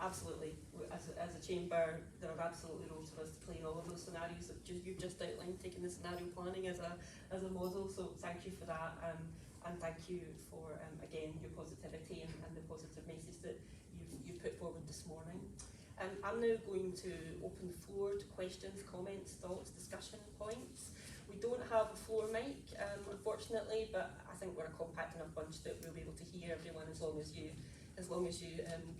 absolutely. As a chamber, there are absolutely roles for us to play in all of those scenarios that you've just outlined, taking the scenario planning as a model. So thank you for that, and thank you for again your positivity and the positive message that you've put forward this morning. I'm now going to open the floor to questions, comments, thoughts, discussion points. We don't have a floor mic, unfortunately, but I think we're a compact enough bunch that we'll be able to hear everyone as long as you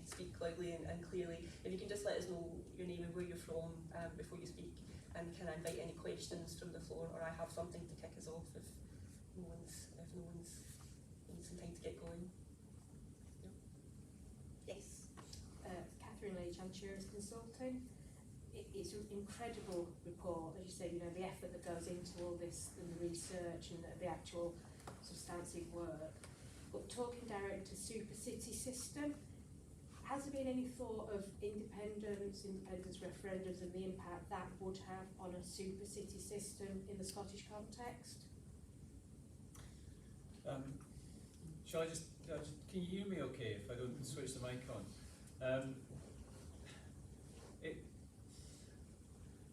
speak loudly and clearly. If you can just let us know your name and where you're from before you speak, and can I invite any questions from the floor, or I have something to kick us off if no one's needs some time to get going. No? Yes. Catherine Leach, I'm Chairs Consulting. It's an incredible report, as you say, the effort that goes into all this and the research and the actual substantive work. But talking directly to super city system, has there been any thought of independence referendums and the impact that would have on a super city system in the Scottish context? Shall I just, can you hear me okay if I don't switch the mic on?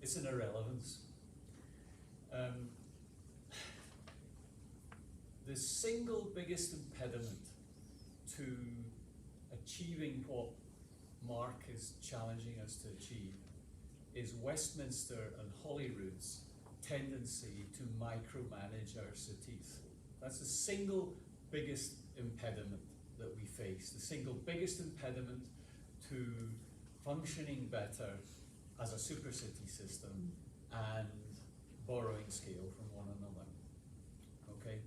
It's an irrelevance. The single biggest impediment to achieving what Mark is challenging us to achieve is Westminster and Holyrood's tendency to micromanage our cities. That's the single biggest impediment that we face, the single biggest impediment to functioning better as a super city system and borrowing scale from one another. Okay,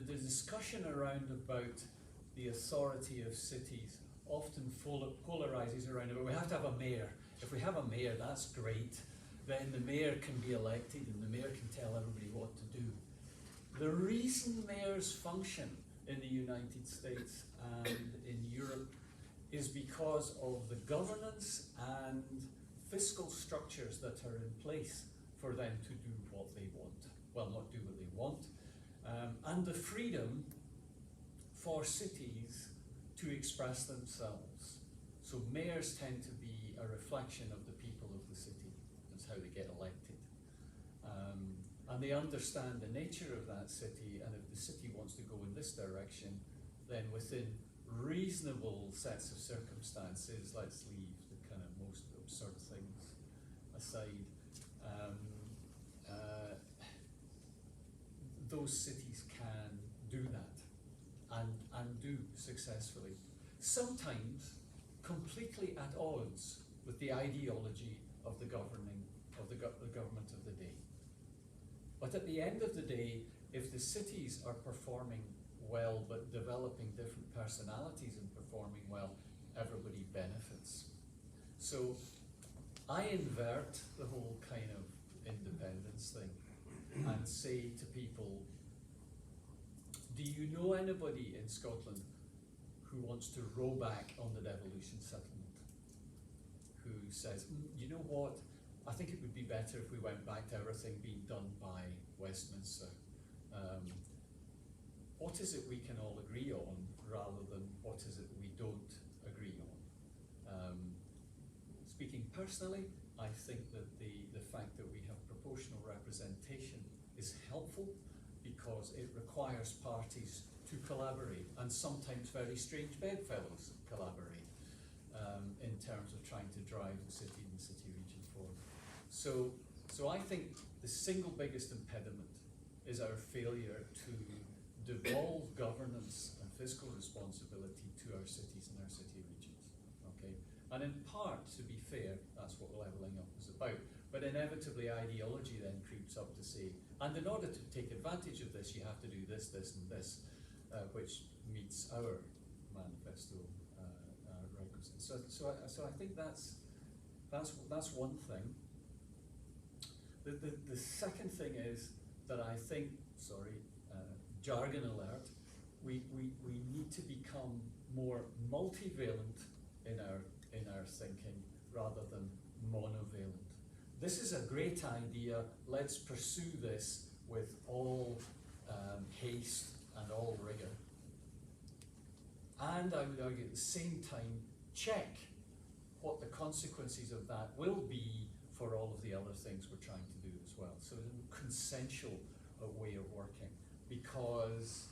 the discussion around about the authority of cities often polarizes around it. We have to have a mayor. If we have a mayor, that's great. Then the mayor can be elected and the mayor can tell everybody what to do. The reason mayors function in the United States and in Europe is because of the governance and fiscal structures that are in place for them to do what they want. Well, not do what they want. And the freedom for cities to express themselves. So mayors tend to be a reflection of the people of the city. That's how they get elected. And they understand the nature of that city, and if the city wants to go in this direction, then within reasonable sets of circumstances, let's leave the kind of most absurd things aside, those cities can do that and do successfully. Sometimes completely at odds with the ideology of the government of the day. But at the end of the day, if the cities are performing well but developing different personalities and performing well, everybody benefits. So I invert the whole kind of independence thing and say to people, do you know anybody in Scotland who wants to row back on the devolution settlement? Who says, you know what, I think it would be better if we went back to everything being done by Westminster. What is it we can all agree on rather than what is it we don't agree on? Speaking personally, I think that the fact that we have proportional representation is helpful because it requires parties to collaborate, and sometimes very strange bedfellows collaborate in terms of trying to drive the city and the city region forward. So I think the single biggest impediment is our failure to devolve governance and fiscal responsibility to our cities and our city regions. Okay, and in part, to be fair, that's what levelling up is about. But inevitably, ideology then creeps up to say, and in order to take advantage of this, you have to do this, this, and this, which meets our manifesto requisites. So I think that's one thing. The second thing is that I think, jargon alert, we need to become more multivalent in our thinking rather than monovalent. This is a great idea, let's pursue this with all haste and all rigor. and I would argue at the same time check what the consequences of that will be for all of the other things we're trying to do as well. So it's a consensual way of working, because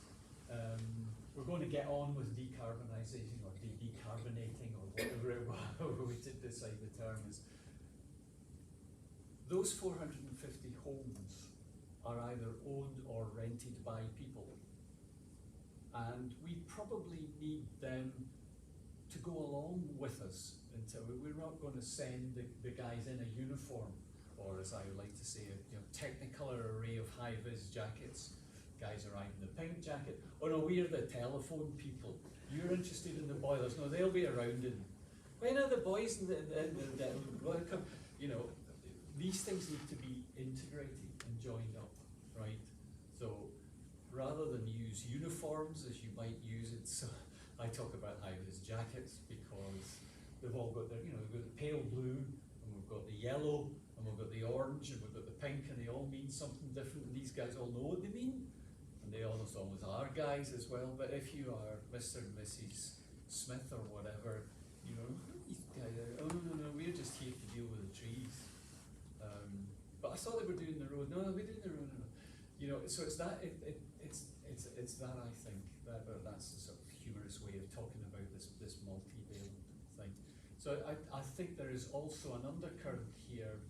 we're going to get on with decarbonisation or decarbonating or whatever we did decide the term is. Those 450 homes are either owned or rented by people, and we probably need them to go along with us until we're not going to send the guys in a uniform, or as I would like to say, technicolor array of high-vis jackets. Guys arrive in the pink jacket. Oh no, we're the telephone people. You're interested in the boilers. No, they'll be around in. When are the boys and the welcome? These things need to be integrated and joined up, right? So rather than use uniforms as you might use it, so I talk about high-vis jackets because they've all got we've got the pale blue, and we've got the yellow, and we've got the orange, and we've got the pink, and they all mean something different, and these guys all know what they mean. And they almost always are guys as well, but if you are Mr. and Mrs. Smith or whatever, these guys are, oh no, we're just here to deal with the trees. But I thought they were doing the road. No, we're doing the road. No. So it's that, it's that, I think, that's the sort of humorous way of talking about this multi-valent thing. So I think there is also an undercurrent here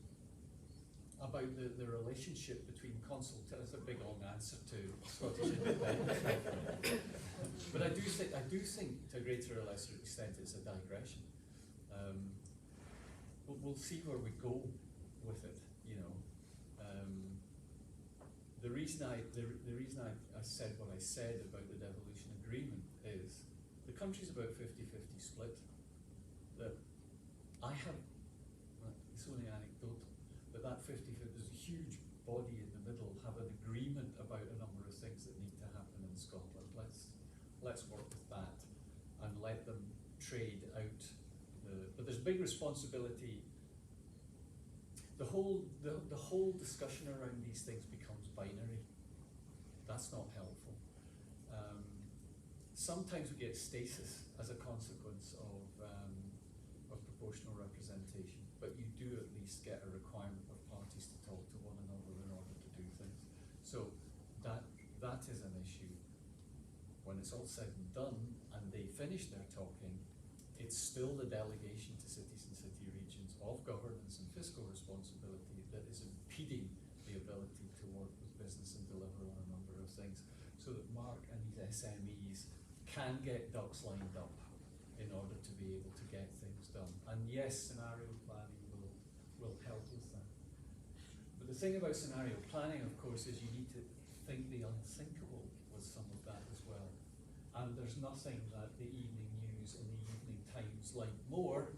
about the relationship between that's a big long answer to Scottish independence. But I do think to a greater or lesser extent it's a digression. We'll see where we go with it. The reason I said what I said about the devolution agreement is the country's about 50-50 split. That I have, it's only anecdotal, but that 50-50, there's a huge body in the middle have an agreement about a number of things that need to happen in Scotland. Let's work with that and let them trade out but there's big responsibility. The whole discussion around these things becomes binary. That's not helpful. Sometimes we get stasis as a consequence of proportional representation, but you do at least get a requirement of parties to talk to one another in order to do things. So that is an issue. When it's all said and done and they finish their talking, it's still the delegation to cities and city regions of governance and fiscal responsibility that is impeding the ability to work with business and deliver on a number of things, so that Mark and his SMEs can get ducks lined up in order to be able to get things done. And yes, scenario planning will help with that. But the thing about scenario planning, of course, is you need to think the unthinkable with some of that as well. And there's nothing that the evening news and the evening Times like more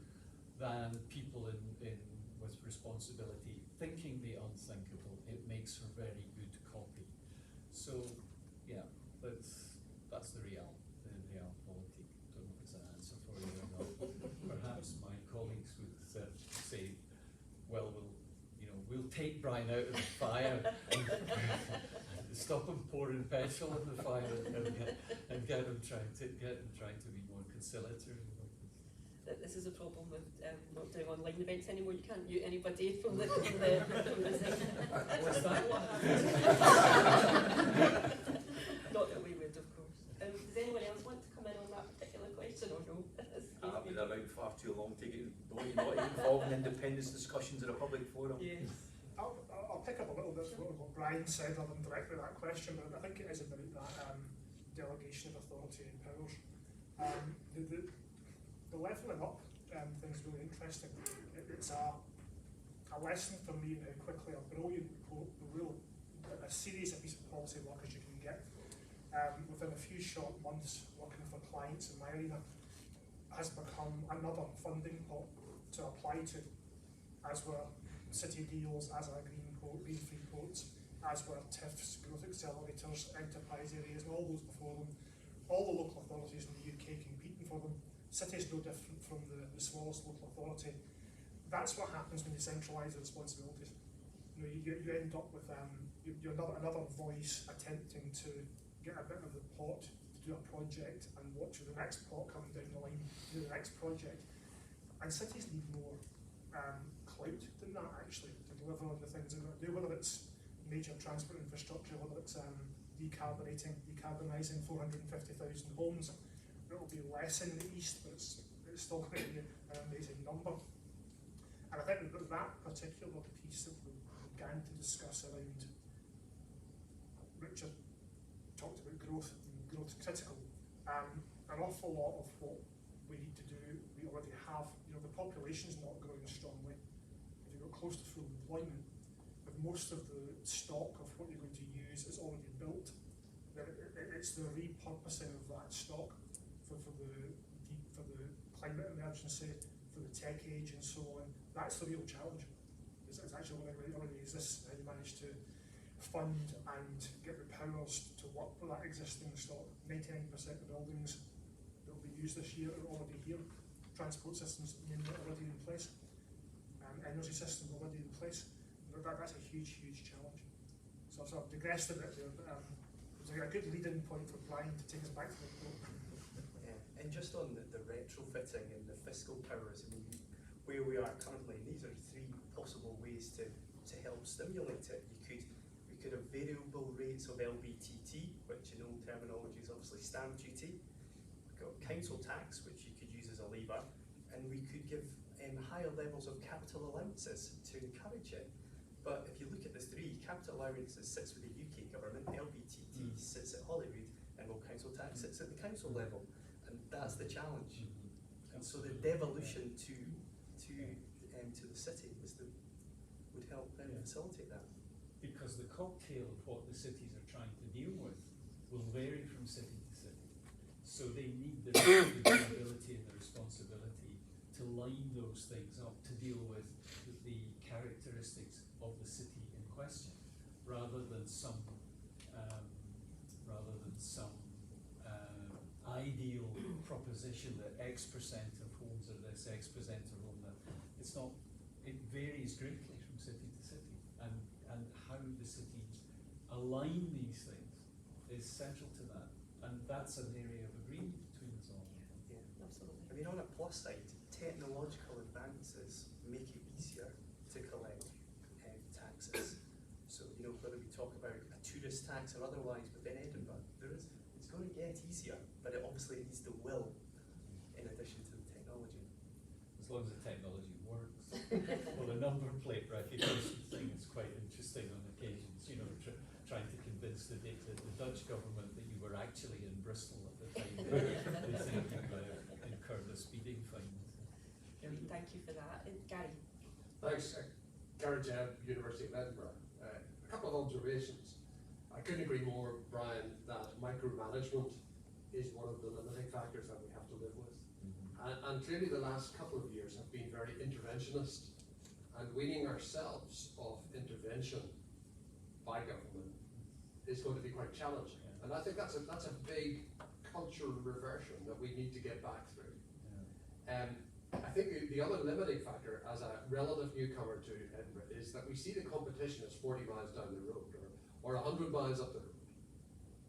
than people with responsibility thinking the unthinkable. It makes for very good copy. So yeah, that's the realpolitik. Don't know if it's an answer for you or not. Perhaps my colleagues would say, well, we'll take Brian out of the fire and stop him pouring petrol in the fire and get him trying to be more conciliatory. This is a problem with not doing online events anymore. You can't mute anybody from the session. What's that? Not that we would, of course. Does anyone else want to come in on that particular question or no? I've been around far too long to get not involved in independence discussions in a public forum. Yes. I'll pick up a little bit from what Brian said other than directly that question, but I think it is about that delegation of authority and powers. The levelling up thing is really interesting. It's a lesson for me in how quickly a brilliant a series of pieces of policy work as you can get within a few short months working for clients in my arena has become another funding pot to apply to, as were city deals, as are green free ports, as were TIFs, growth accelerators, enterprise areas, and all those before them. All the local authorities in the UK competing for them. Cities no different from the smallest local authority. That's what happens when you centralise the responsibilities. You end up with you're another voice attempting to get a bit of the pot to do a project and watch the next pot coming down the line, do the next project. And cities need more clout than that, actually, to deliver on the things they're going to do, whether it's major transport infrastructure, whether it's decarbonising 450,000 homes. It will be less in the east, but it's still going to be an amazing number. And I think that particular piece that we began to discuss around, Richard talked about growth and growth critical. An awful lot of what we need to do, we already have. You know, the population's not growing strongly. If you've got close to full employment, but most of the stock of what you're going to use is already built. It's the repurposing of that stock for the climate emergency, for the tech age and so on. That's the real challenge. It's actually what already exists, how you manage to fund and get the powers to work with that existing stock. 99% of buildings that will be used this year are already here. Transport systems are already in place. Energy systems are already in place. That's a huge, huge challenge. So I've digressed a bit there, but it was a good lead-in point for Brian to take us back to the report. Yeah, and just on the retrofitting and the fiscal powers, I mean, where we are currently, and these are three possible ways to help stimulate it. We could have variable rates of LBTT, which in old terminology is obviously stamp duty. We've got council tax, which you could use as a lever, and we could give higher levels of capital allowances to encourage it. But if you look at the three, capital allowances sits with the UK government, LBTT sits at Holyrood, and council tax sits at the council level, and that's the challenge. And so the devolution to the city would help facilitate that. Because the cocktail of what the cities are trying to deal with will vary from city to city. So they need the ability and the responsibility to line those things up to deal with the characteristics of the city in question, rather than some ideal proposition that X% of homes are this, X% of home that. It's not. It varies greatly from city to city, and how the cities align these things is central to that, and that's an area of agreement between us all. Yeah, Absolutely. I mean, on a plus side, technological advances make it easier to collect taxes. So, you know, whether we talk about a tourist tax or otherwise within Edinburgh, it's going to get easier, but it obviously needs the will in addition to the technology. As long as the technology works. Well, the number plate recognition thing is quite interesting on occasions. You know, trying to convince the Dutch government that you were actually in Bristol at the time they think you incurred a speeding fine. Thank you for that. Gary. Thanks. Gary Jebb, University of Edinburgh. A couple of observations. I couldn't agree more, Brian, that micromanagement is one of the limiting factors that we have to live with. And clearly the last couple of years have been very interventionist, and weaning ourselves off intervention by government is going to be quite challenging. And I think that's a big cultural reversion that we need to get back through. I think the other limiting factor as a relative newcomer to Edinburgh is that we see the competition as 40 miles down the road or 100 miles up the road.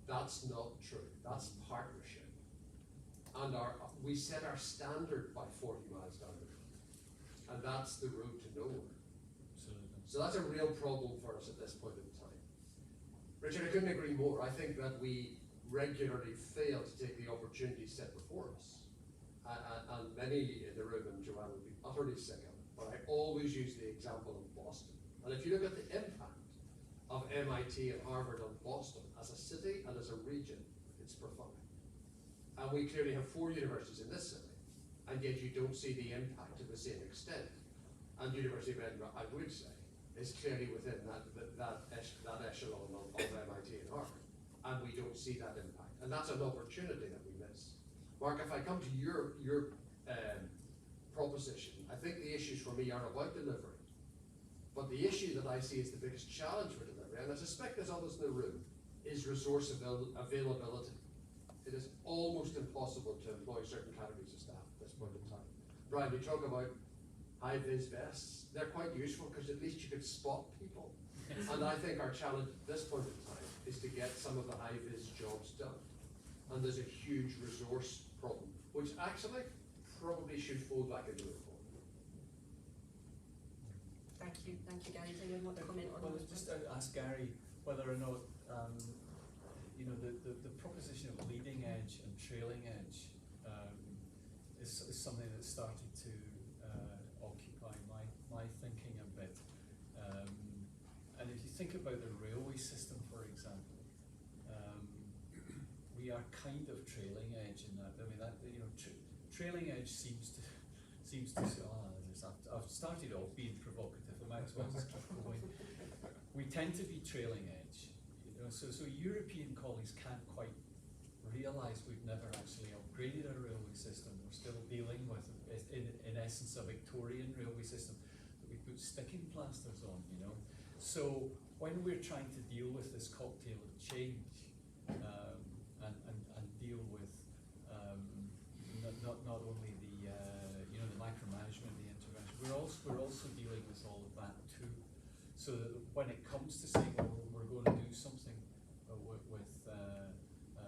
That's not true. That's partnership. And we set our standard by 40 miles down the road. And that's the road to nowhere. Absolutely. So that's a real problem for us at this point in time. Richard, I couldn't agree more. I think that we regularly fail to take the opportunities set before us. And many in the room, and Joanne would be utterly sick of it, but I always use the example of Boston. And if you look at the impact of MIT and Harvard on Boston as a city and as a region, it's profound. And we clearly have 4 universities in this city, and yet you don't see the impact to the same extent. And University of Edinburgh, I would say, is clearly within that echelon of MIT and Harvard, and we don't see that impact. And that's an opportunity that we miss. Mark, if I come to your proposition, I think the issues for me are about delivery. But the issue that I see as the biggest challenge for delivery, and I suspect there's others in the room, is resource availability. It is almost impossible to employ certain categories of staff at this point in time. Brian, you talk about high-vis vests. They're quite useful because at least you could spot people. And I think our challenge at this point in time is to get some of the high-vis jobs done. and there's a huge resource problem, which actually probably should fold back into the report. Thank you, Gary. Does anyone want to comment on Well, those? just ask Gary whether or not, you know, the proposition of leading edge and trailing edge is something that started to occupy my thinking a bit. And if you think about the railway system, for example, we are kind of trailing edge in that. I mean, that, you know, trailing edge seems to I've started off being provocative. I might as well just keep going. We tend to be trailing edge, you know. So European colleagues can't quite realise we've never actually upgraded our railway system. We're still dealing with, in essence, a Victorian railway system that we put sticking plasters on, you know. So when we're trying to deal with this cocktail of change and deal with not only the you know, the micromanagement, the intervention, we're also dealing with all of that too. So that when it comes to saying, well, we're going to do something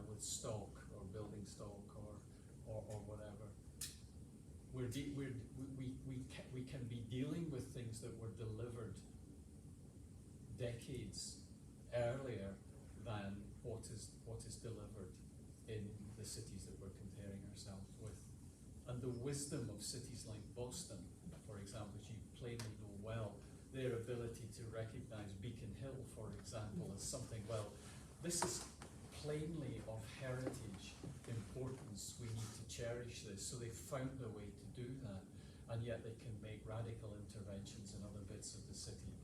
with stock or building stock or whatever, we can be dealing with things that were delivered decades earlier than what is delivered in the cities that we're comparing ourselves with. And the wisdom of cities like Boston, for example, which you plainly know well, their ability to recognise Beacon Hill, for example, as something, well, this is plainly of heritage importance, we need to cherish this. So they found a way to do that, and yet they can make radical interventions in other bits of the city,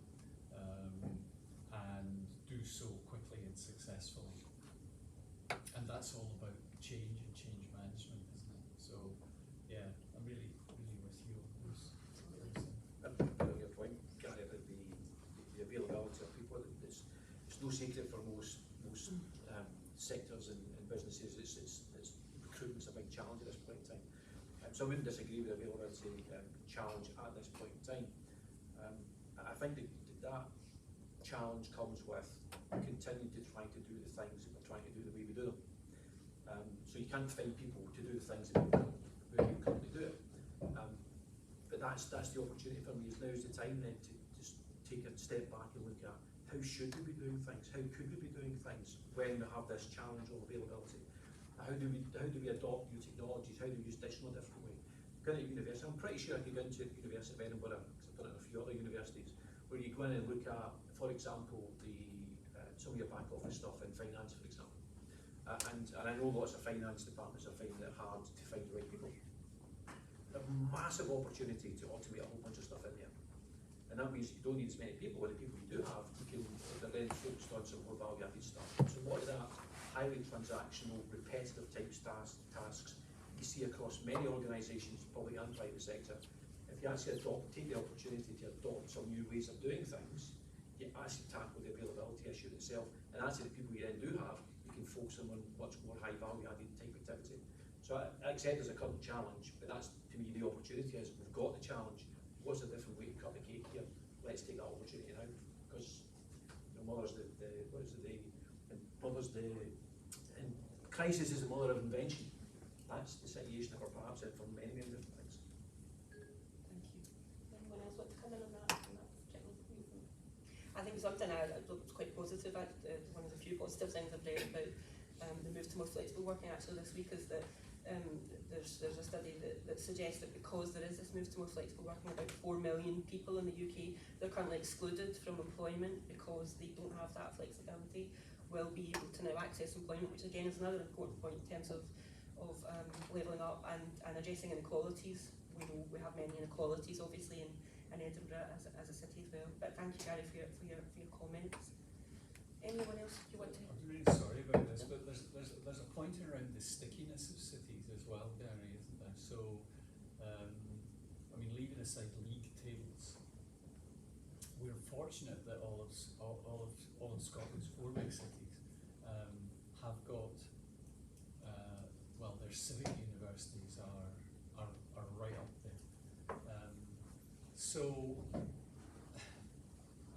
and do so quickly and successfully. And that's all about change and change management, isn't it? So, yeah, I'm really with you on those things. On your point, Gary, about the availability of people, it's no secret for most sectors and businesses. It's recruitment's a big challenge at this point in time. So I wouldn't disagree with the availability challenge at this point in time. I think that challenge comes with continuing to try to do the things that we're trying to do the way we do them. So you can't find people to do the things that we currently do it. But that's the opportunity for me. Now is the time then to just take a step back and look at how should we be doing things? How could we be doing things when we have this challenge of availability? How do we adopt new technologies? How do we use digital in a different way? Going to university, I'm pretty sure I could go into the University of Edinburgh, because I've done it at a few other universities, where you go in and look at, for example, some of your back office stuff in finance, for example. And I know lots of finance departments are finding it hard to find the right people. A massive opportunity to automate a whole bunch of stuff in there. And that means you don't need as many people, but the people you do have, they're then focused on some more value-added stuff. So a lot of that highly transactional, repetitive type tasks you see across many organisations, public and private sector. If you actually take the opportunity to adopt some new ways of doing things, you actually tackle the availability issue itself, and actually the people you then do have, you can focus them on much more high value-added type activity. So I accept there's a current challenge, but that's, to me, the opportunity is we've got the challenge. What's a different way to cut the cake here? Let's take that opportunity now, because and crisis is the mother of invention. That's the situation that we're perhaps in for many different things. Thank you. Anyone else want to come in on that? I think something I was quite positive at, one of the few positive things I've read about the move to more flexible working actually this week is that there's a study that suggests that because there is this move to more flexible working, about 4 million people in the UK that are currently excluded from employment because they don't have that flexibility will be able to now access employment, which again is another important point in terms of levelling up and addressing inequalities. We know we have many inequalities obviously in Edinburgh as a city as well. But thank you, Gary, for your comments. Anyone else you want to? I'm really sorry about this, but there's a point around the stickiness of cities as well, Gary, isn't there? So, I mean, leaving aside league tables, we're fortunate that all of Scotland's 4 big cities have got their civic universities are right up there. So,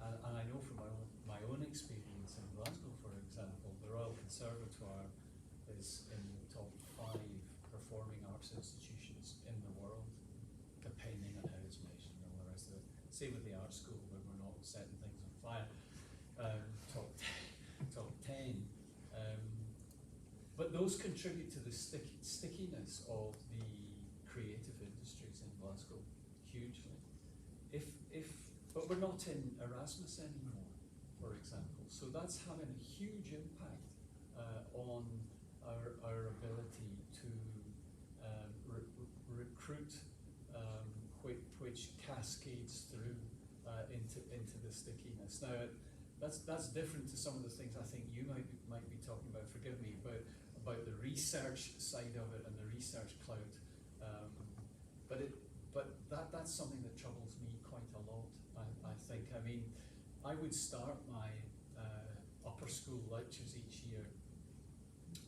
and I know from my own experience in Glasgow, for example, the Royal Conservatoire is in those contribute to the stickiness of the creative industries in Glasgow hugely. But we're not in Erasmus anymore, for example, so that's having a huge impact on our ability to recruit, which cascades through into the stickiness. Now, that's different to some of the things I think you might be talking about. Forgive me, about the research side of it and the research cloud. But that's something that troubles me quite a lot. I think. I mean, I would start my upper school lectures each year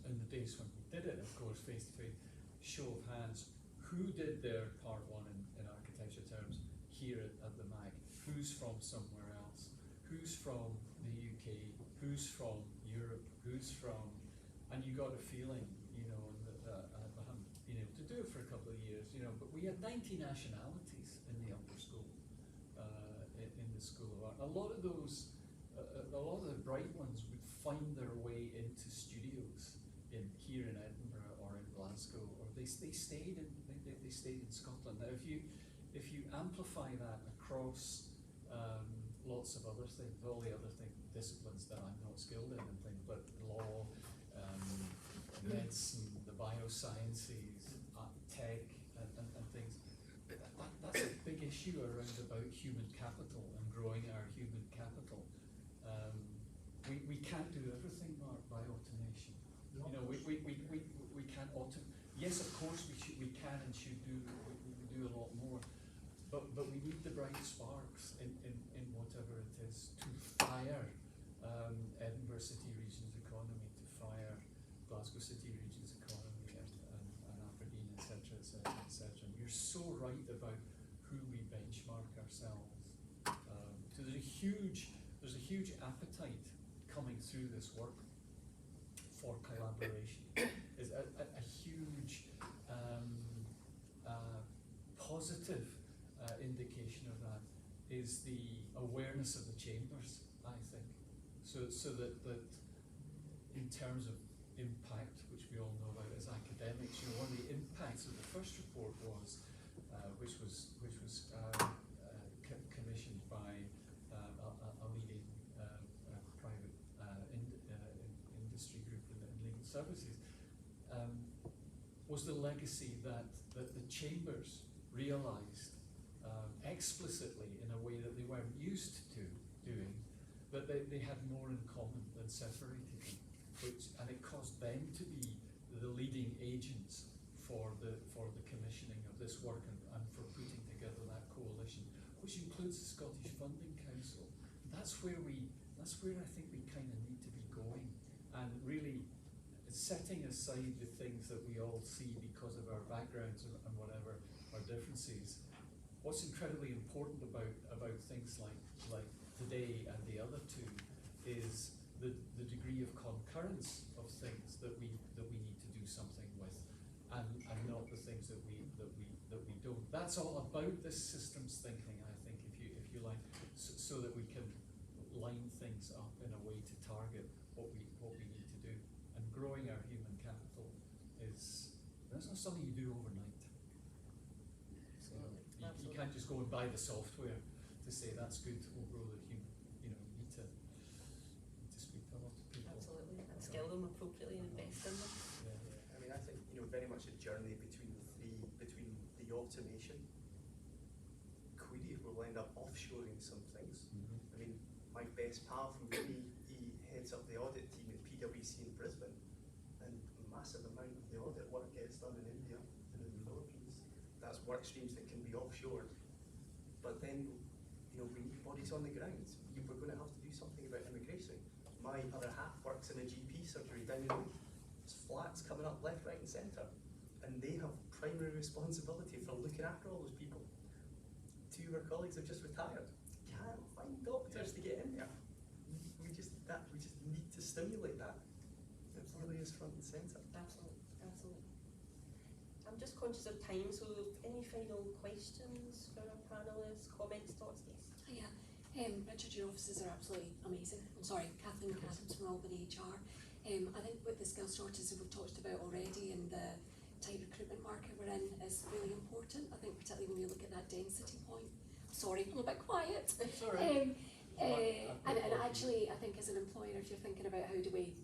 in the days when we did it, of course, face to face. Show of hands. Who did their part one in architecture terms here at the MAG? Who's from somewhere else? Who's from the UK? Who's from Europe? Who's from, and you got a feeling, you know, I haven't been able to do it for a couple of years, you know, but we had 90 nationalities in the upper school, in the School of Art. A lot of those, a lot of the bright ones would find their way into studios here in Edinburgh or in Glasgow, or they stayed in Scotland. Now, if you amplify that across lots of other things, all the other disciplines that I'm not skilled in and things, but law, medicine, the biosciences, tech, and things, that's a big issue around about human capital and growing our human capital. We can't do everything by automation. You know, we can't automate. Yes, of course we can and should do a lot more, but we need the bright sparks in whatever it is to fire Edinburgh City Region's economy, to fire Glasgow City Region's economy, and Aberdeen, etc., etc., etc. And you're so right about who we benchmark ourselves. So there's a huge appetite coming through this work for collaboration. Is a huge positive indication of that is the awareness of the chambers, I think. So that in terms of impact, which we all know about as academics, you know, one of the impacts of the first report was, which was commissioned by a leading private industry group in legal services, was the legacy that the chambers realised explicitly in a way that they weren't used to doing, that they had more in common than separated them, and it caused them to be the leading agents for the commissioning of this work and for putting together that coalition, which includes the Scottish Funding Council. That's where I think we kind of need to be going, and really setting aside the things that we all see because of our backgrounds and whatever our differences. What's incredibly important about things like today and the other two is the degree of concurrence of things that we need to do something with, and not the things that we don't. That's all about this systems thinking, I think, if you like, so that we can line things up in a way to target what we need to do. And growing our human capital that's not something you do overnight. You can't just go and buy the software to say that's good, we'll grow the human. You know, you need to speak to a lot of people. Absolutely, and scale them appropriately and invest in them. I mean, I think, you know, very much a journey between the automation query, we'll end up offshoring some things. Mm-hmm. I mean, my best pal from uni, he heads up the audit team at PwC in Brisbane, and a massive amount of the audit work gets done in India and in the Philippines. That's work streams that can be offshored. But then, you know, we need bodies on the ground. We're going to have to do something about immigration. My other half works in a GP surgery down the road. There's flats coming up left, right and centre. And they have primary responsibility for looking after all those people. Two of our colleagues have just retired. Can't find doctors to get in there. We just need to stimulate that. It really is front and centre. Absolutely, absolutely. I'm just conscious of time, so any final questions for our panellists, comments, thoughts? Yes. Hiya. Richard, your offices are absolutely amazing. I'm sorry, Kathleen McAdams from Albany HR. I think with the skills shortages that we've talked about already and the tight recruitment market we're in is really important. I think particularly when you look at that density point. Sorry, I'm a bit quiet. It's all right. And actually, I think as an employer, if you're thinking about how do we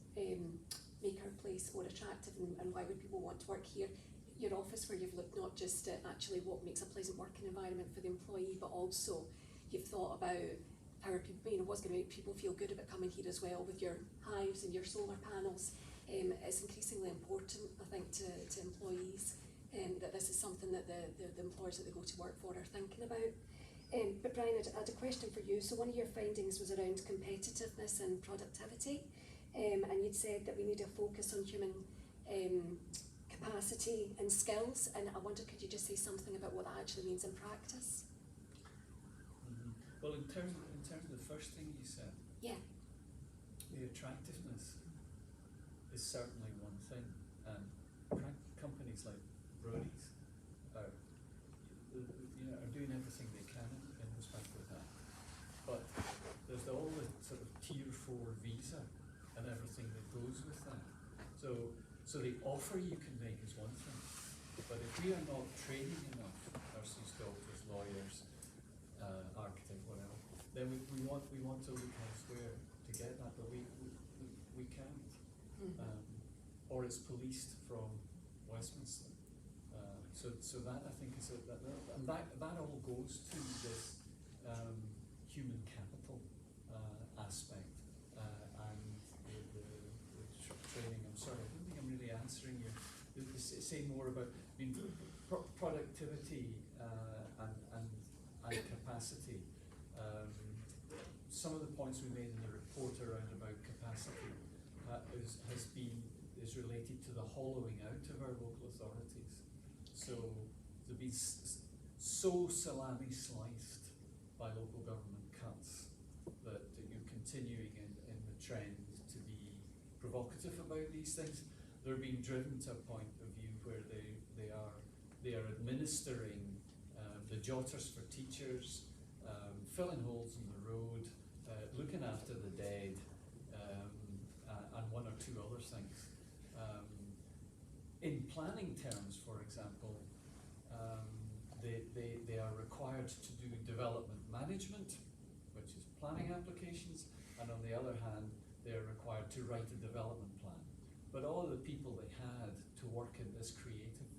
make our place more attractive and why would people want to work here, your office where you've looked not just at actually what makes a pleasant working environment for the employee, but also you've thought about how are people, what's going to make people feel good about coming here as well with your hives and your solar panels. It's increasingly important, I think, to employees that this is something that the employers that they go to work for are thinking about. But Brian, I had a question for you. So one of your findings was around competitiveness and productivity, and you'd said that we need a focus on human capacity and skills, and I wonder, could you just say something about what that actually means in practice? Well, in terms of the first thing you said, Yeah. the attractiveness is certainly one thing, and companies like Brody's are doing everything they can in respect of that. But there's all the sort of tier 4 visa and everything that goes with that. So the offer you can make is one thing, but if we are not training enough nurses, doctors, lawyers, architect, whatever, then we want to look elsewhere to get that, but we can't. Or it's policed from Westminster. So that I think is that all goes to this human capital aspect and the training. I'm sorry, I don't think I'm really answering you. Say more about productivity and capacity. Some of the points we made in the report around about capacity is related to the hollowing out of our local authorities. So they've been so salami sliced by local government cuts that you're continuing in the trend to be provocative about these things. They're being driven to a point of view where they are administering the jotters for teachers, filling holes in the road, looking after the dead, and one or two other things. In planning terms, for example, they are required to do development management, which is planning applications, and on the other hand, they are required to write a development plan. But all the people they had to work in this creative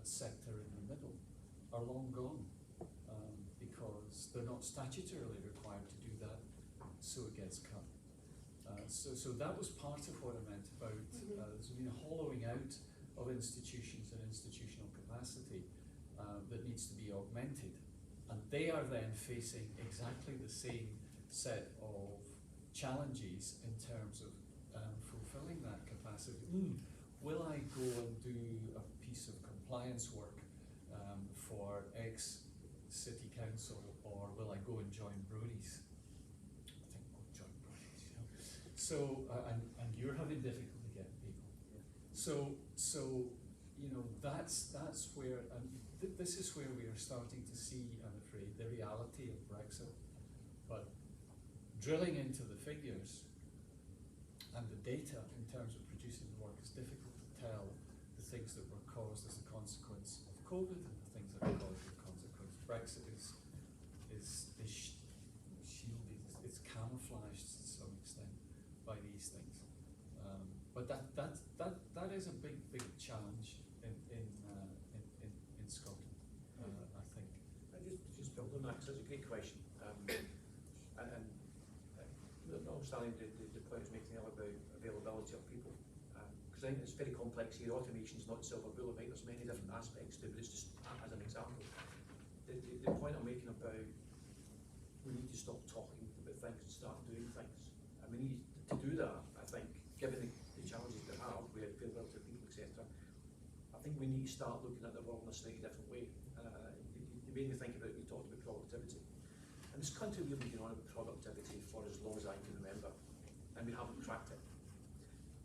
sector in the middle are long gone because they're not statutorily required to do that, so it gets cut. So that was part of what I meant about there's been a hollowing out of institutions and institutional capacity that needs to be augmented, and they are then facing exactly the same set of challenges in terms of fulfilling that capacity. Will I go and do a piece of compliance work for X city council, or will I go and join Brody's? I think I'll join Brody's, you know. So, and you're having difficulty getting people. So you know, that's where, and this is where we are starting to see, I'm afraid, the reality of Brexit. But drilling into the figures and the data in terms of producing the work, it's difficult to tell the things that were caused as a consequence of COVID and the things that are caused as a consequence. Brexit is shielded, it's camouflaged to some extent by these things. But that is a big challenge in Scotland, I think. I just build on that, 'cause that's a great question. Notwithstanding the point I was making earlier about availability of people, because I think it's very complex here. Automation is not silver bullet, right? There's many different aspects to it, but it's just as an example. The point I'm making about we need to stop talking about things and start doing things. And we need to do that, I think, given the challenges we have with availability of people, etc. I think we need to start looking at the world in a slightly different way. You made me think about, we talked about productivity. And this country we've been on about productivity for as long as I can remember, and we haven't tracked it.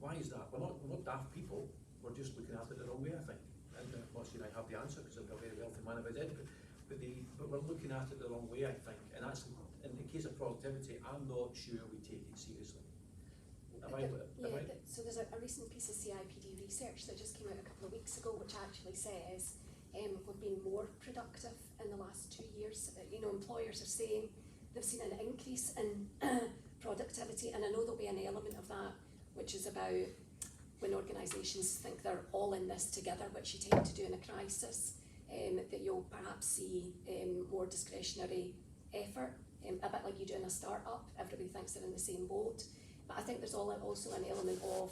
Why is that? We're not daft people, we're just looking at it the wrong way, I think. And I'm not sure I have the answer because I'm a very wealthy man about it, but we're looking at it the wrong way, I think. And that's, in the case of productivity, I'm not sure we take it seriously. So there's a recent piece of CIPD research that just came out a couple of weeks ago, which actually says we've been more productive in the last 2 years. Employers are saying they've seen an increase in productivity, and I know there'll be an element of that which is about when organisations think they're all in this together, which you tend to do in a crisis, that you'll perhaps see more discretionary effort, a bit like you do in a start-up. Everybody thinks they're in the same boat. But I think there's also an element of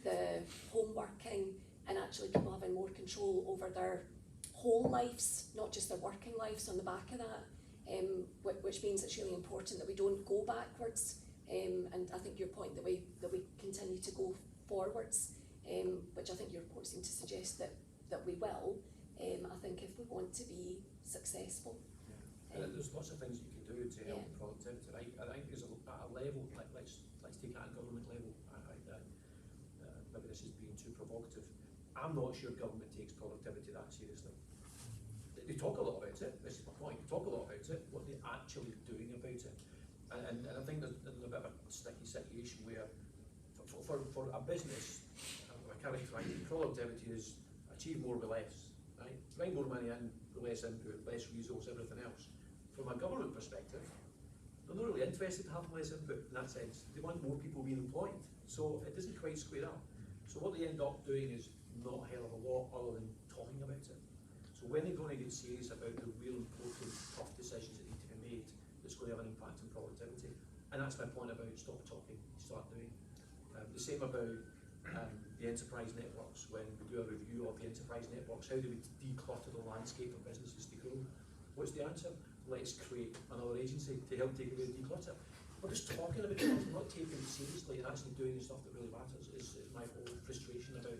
the home working and actually people having more control over their whole lives, not just their working lives on the back of that, which means it's really important that we don't go backwards. And I think your point that we continue to go forwards, which I think your report seemed to suggest that we will. I think if we want to be successful. Yeah. And there's lots of things you can do to help productivity. Right? I think there's at a level, let's take it at a government level. Maybe this is being too provocative. I'm not sure government takes productivity that seriously. They talk a lot about it. This is my point. They talk a lot about it. What they're actually doing about it. And I think there's a bit of a sticky situation where, for a business, I characterise productivity is achieve more with less, right? Bring more money in, with less input, less resource, everything else. From a government perspective, they're not really interested to have less input in that sense. They want more people being employed. So it doesn't quite square up. So what they end up doing is not a hell of a lot other than talking about it. So when they're going to get serious about the real important, tough decisions that need to be made, it's going to have an impact on productivity. And that's my point about stop talking, start doing. The same about the enterprise networks. When we do a review of the enterprise networks, how do we declutter the landscape of businesses to grow? What's the answer? Let's create another agency to help take away the declutter. We're just talking about it, we're not taking it seriously and actually doing the stuff that really matters is my whole frustration about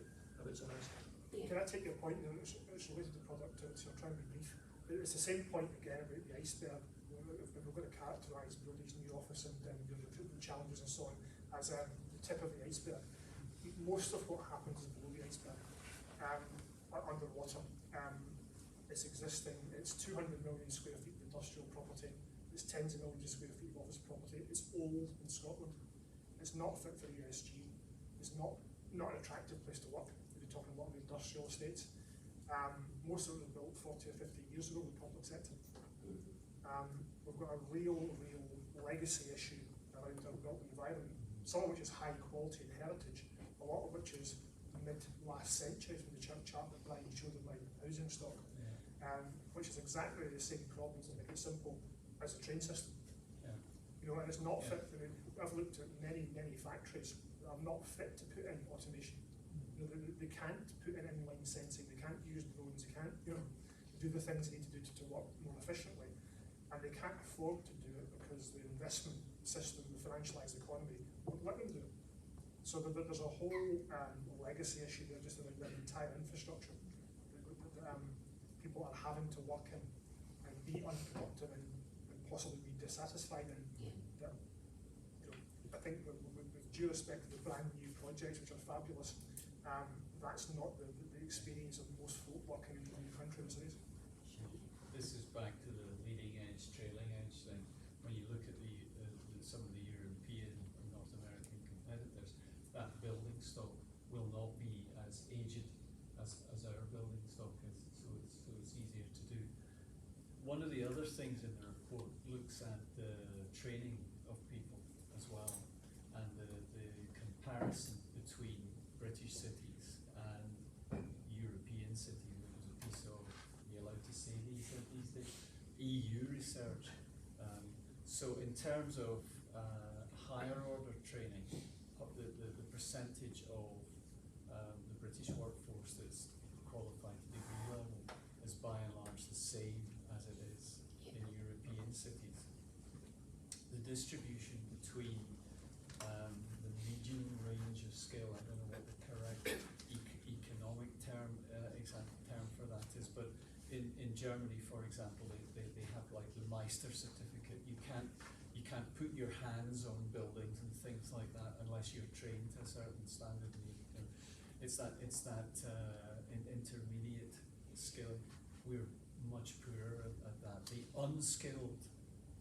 some of this. Yeah. Can I take your point? It's related to productivity. I'll try and be brief. It's the same point again about the iceberg. If we're going to characterise Brody's new office and the recruitment challenges and so on as the tip of the iceberg, most of what happens is below the iceberg, underwater. It's existing. It's 200 million square feet of industrial property. It's tens of millions of square feet of office property. It's old in Scotland. It's not fit for ESG. It's not an attractive place to work. We're talking about the industrial estates. Most of them were built 40 or 50 years ago in the public sector. We've got a real legacy issue around our built environment, some of which is high quality and heritage, a lot of which is mid-last century from the chart that Brian showed of my housing stock, which is exactly the same problems, to make it simple, as the train system. Yeah. And it's not fit. I've looked at many factories that are not fit to put in automation. They can't put in inline sensing, they can't use drones, they can't do the things they need to do to work more efficiently. And they can't afford to do it because the investment system, the financialised economy, won't let them do it. So there's a whole legacy issue there just around the entire infrastructure. People are having to work in and be unproductive and possibly be dissatisfied in. That, I think with due respect to the brand new projects, which are fabulous, that's not the experience of most folk working in the country these days. This is back to the leading edge, trailing edge thing. When you look at some of the European or North American competitors, that building stock will not be as aged as our building stock is, so it's easier to do. One of the other things in the report looks at the training of people as well, and the comparison between British cities and European cities. There was a piece of, are you allowed to say these days? EU research. So in terms of higher order training, the percentage of the British workforce that's qualified to degree level is by and large the same as it is in European cities. The distribution between the median range of skill, I don't know what the correct economic exact term for that is, but in Germany, for example, they have like the Meister certificate. You can't put your hands on buildings and things like that unless you're trained to a certain standard. It's that intermediate skill. We're much poorer at that. The unskilled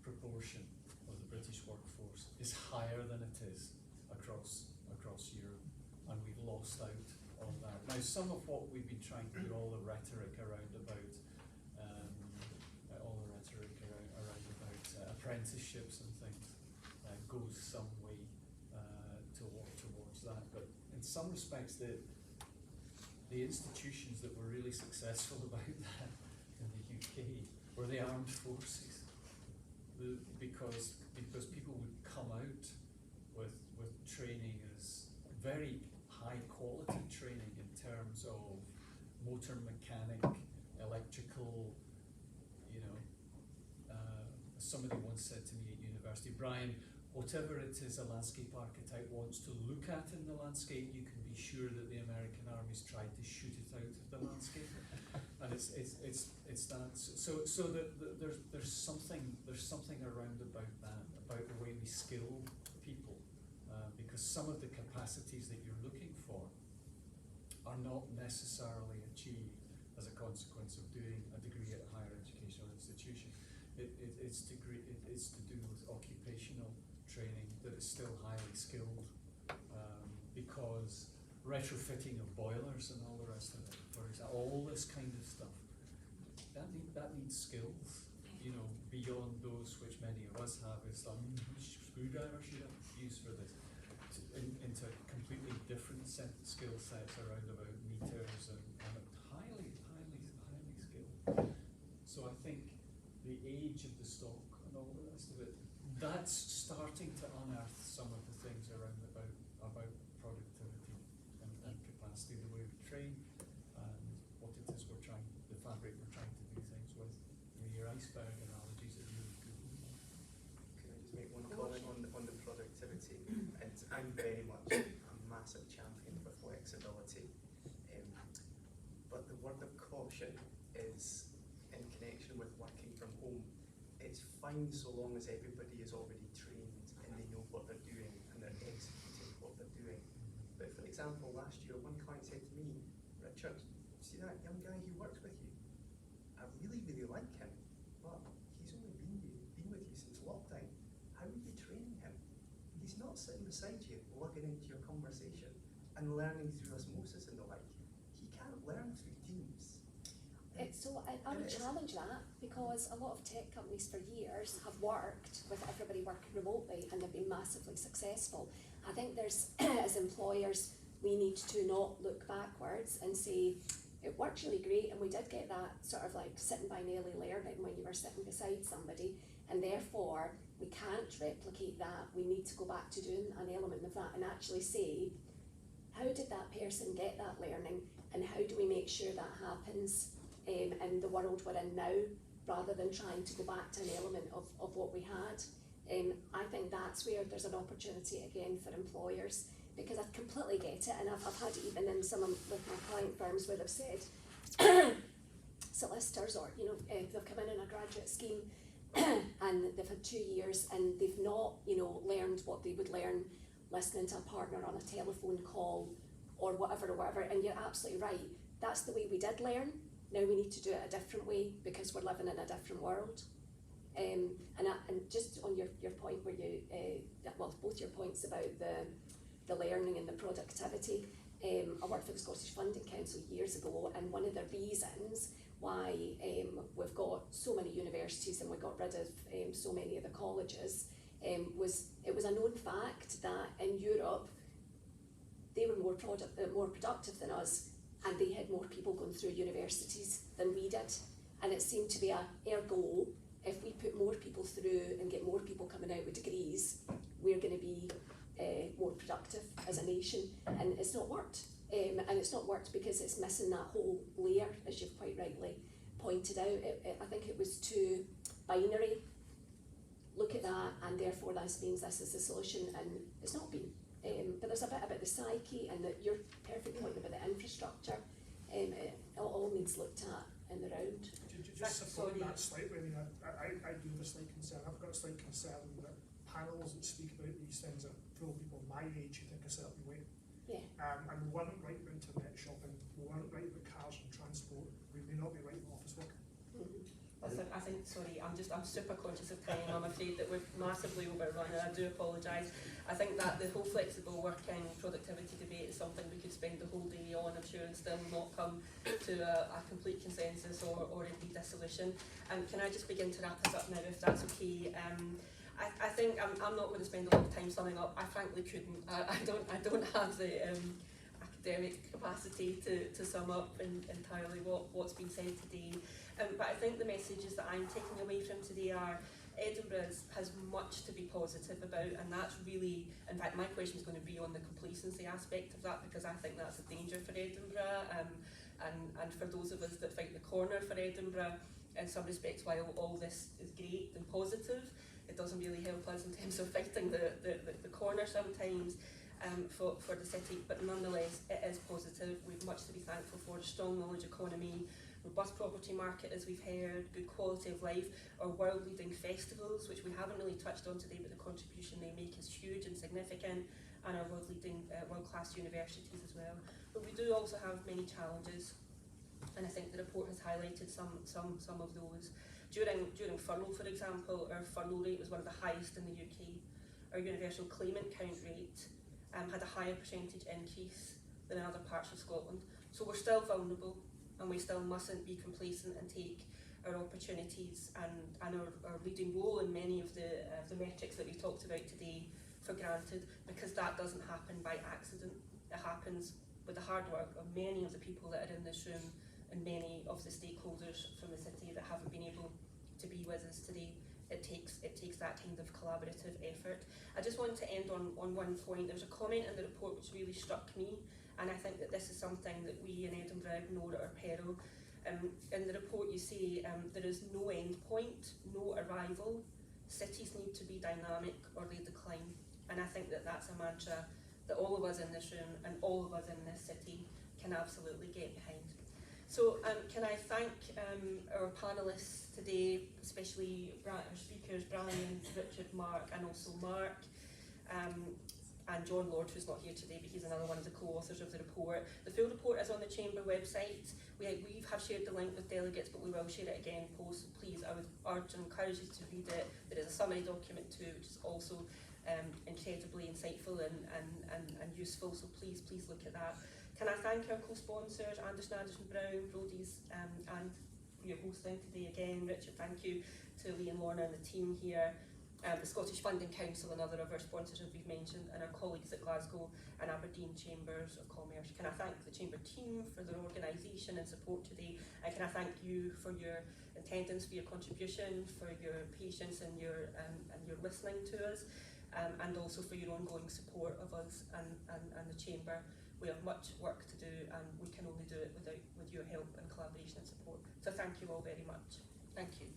proportion of the British workforce is higher than it is across across Europe, and we've lost out on that. Now, some of what we've been trying to do, all the rhetoric around about apprenticeships and things, goes some way towards that. But in some respects, the institutions that were really successful about that in the UK were the armed forces, because people would come out with training as very high quality training in terms of motor mechanic, electrical, somebody once said to me at university, Brian, whatever it is a landscape architect wants to look at in the landscape, you can be sure that the American army's tried to shoot it out of the landscape. And it's that. So that there's something around about that, about the way we skill people, because some of the capacities that you're looking for are not necessarily achieved as a consequence of doing a degree at a higher educational institution. It's to do with occupational training that is still highly skilled, because retrofitting of boilers and all the rest of it, for example, all this kind of stuff, that needs skills, beyond those which many of us have. Is which screwdriver should I use for this? Into completely different skill sets around about meters and highly skilled. So I think the age of the stock and all the rest of it, that's starting to unearth some of the things around about productivity and capacity, the way we train, and what it is the fabric we're trying to do things with. Your iceberg analogies are really good. Can I just make one comment on the productivity? And I'm very much a massive champion for flexibility, but the word of caution is in connection with working from home. It's fine so long as everybody is already trained and they know what they're doing and they're executing what they're doing. But for example, last year one client said to me, Richard, see that young guy who works with you? I really, really like him, but he's only been with you since lockdown. How are you training him? He's not sitting beside you, looking into your conversation and learning through osmosis and the like. He can't learn through Teams. I would challenge that, because a lot of tech companies for years have worked with everybody working remotely and they've been massively successful. I think there's, as employers, we need to not look backwards and say, it works really great, and we did get that sort of like sitting by nearly learning when you were sitting beside somebody, and therefore we can't replicate that. We need to go back to doing an element of that and actually say, how did that person get that learning, and how do we make sure that happens in the world we're in now, rather than trying to go back to an element of what we had. I think that's where there's an opportunity again for employers, because I completely get it, and I've had it even in some of with my client firms where they've said solicitors, or they've come in a graduate scheme and they've had 2 years and they've not learned what they would learn listening to a partner on a telephone call or whatever, and you're absolutely right, that's the way we did learn. Now we need to do it a different way, because we're living in a different world. And just on your point where you, both your points about the learning and the productivity, I worked for the Scottish Funding Council years ago, and one of the reasons why we've got so many universities and we got rid of so many of the colleges was a known fact that in Europe they were more productive than us, and they had more people going through universities than we did. And it seemed to be ergo, if we put more people through and get more people coming out with degrees, we're going to be more productive as a nation. And it's not worked. And it's not worked because it's missing that whole layer, as you've quite rightly pointed out. I think it was too binary. Look at that, and therefore this means this is the solution, and it's not been. But there's a bit about the psyche and your perfect point about the infrastructure. It all needs looked at in the round. Just supporting that slightly, I do have a slight concern. I've got a slight concern that panels that speak about these things are full of people my age who think a certain way. Yeah. And we weren't right about internet shopping, we weren't right about cars and transport, we may not be right about office work. Mm-hmm. Listen, I think, sorry, I'm super conscious of time. I'm afraid that we've massively overrun, and I do apologise. I think that the whole flexible working productivity debate is something we could spend the whole day on, I'm sure, and still not come to a complete consensus or indeed a solution. Can I just begin to wrap us up now, if that's okay? I think I'm not going to spend a lot of time summing up. I frankly couldn't. I don't have the academic capacity to sum up entirely what's been said today. But I think the messages that I'm taking away from today are Edinburgh has much to be positive about, and that's really, in fact, my question is going to be on the complacency aspect of that, because I think that's a danger for Edinburgh, and for those of us that fight the corner for Edinburgh. In some respects, while all this is great and positive, it doesn't really help us in terms of fighting the corner sometimes for the city, but nonetheless it is positive. We've much to be thankful for: a strong knowledge economy, robust property market, as we've heard, good quality of life, our world-leading festivals, which we haven't really touched on today, but the contribution they make is huge and significant, and our world-leading, world-class universities as well. But we do also have many challenges, and I think the report has highlighted some of those. During furlough, for example, our furlough rate was one of the highest in the UK. Our universal claimant count rate had a higher percentage increase than in other parts of Scotland. So we're still vulnerable, and we still mustn't be complacent and take our opportunities and our leading role in many of the metrics that we've talked about today for granted, because that doesn't happen by accident. It happens with the hard work of many of the people that are in this room and many of the stakeholders from the city that haven't been able to be with us today. It takes that kind of collaborative effort. I just want to end on one point. There was a comment in the report which really struck me, and I think that this is something that we in Edinburgh ignore at our peril. In the report you say there is no end point, no arrival. Cities need to be dynamic or they decline. And I think that that's a mantra that all of us in this room and all of us in this city can absolutely get behind. So can I thank our panellists today, especially our speakers, Brian, Richard, Mark, and also Mark, and John Lord, who's not here today, but he's another one of the co-authors of the report. The full report is on the Chamber website. We have shared the link with delegates, but we will share it again post. Please, I would urge and encourage you to read it. There is a summary document too, which is also incredibly insightful and useful, so please look at that. Can I thank our co-sponsors, Anderson Brown, Brodie's, and for your hosting today again. Richard, thank you to Lee and Lorna and the team here. The Scottish Funding Council, another of our sponsors as we've mentioned, and our colleagues at Glasgow and Aberdeen Chambers of Commerce. Can I thank the Chamber team for their organisation and support today, and can I thank you for your attendance, for your contribution, for your patience and your listening to us, and also for your ongoing support of us and the Chamber. We have much work to do, and we can only do it with your help and collaboration and support. So thank you all very much. Thank you.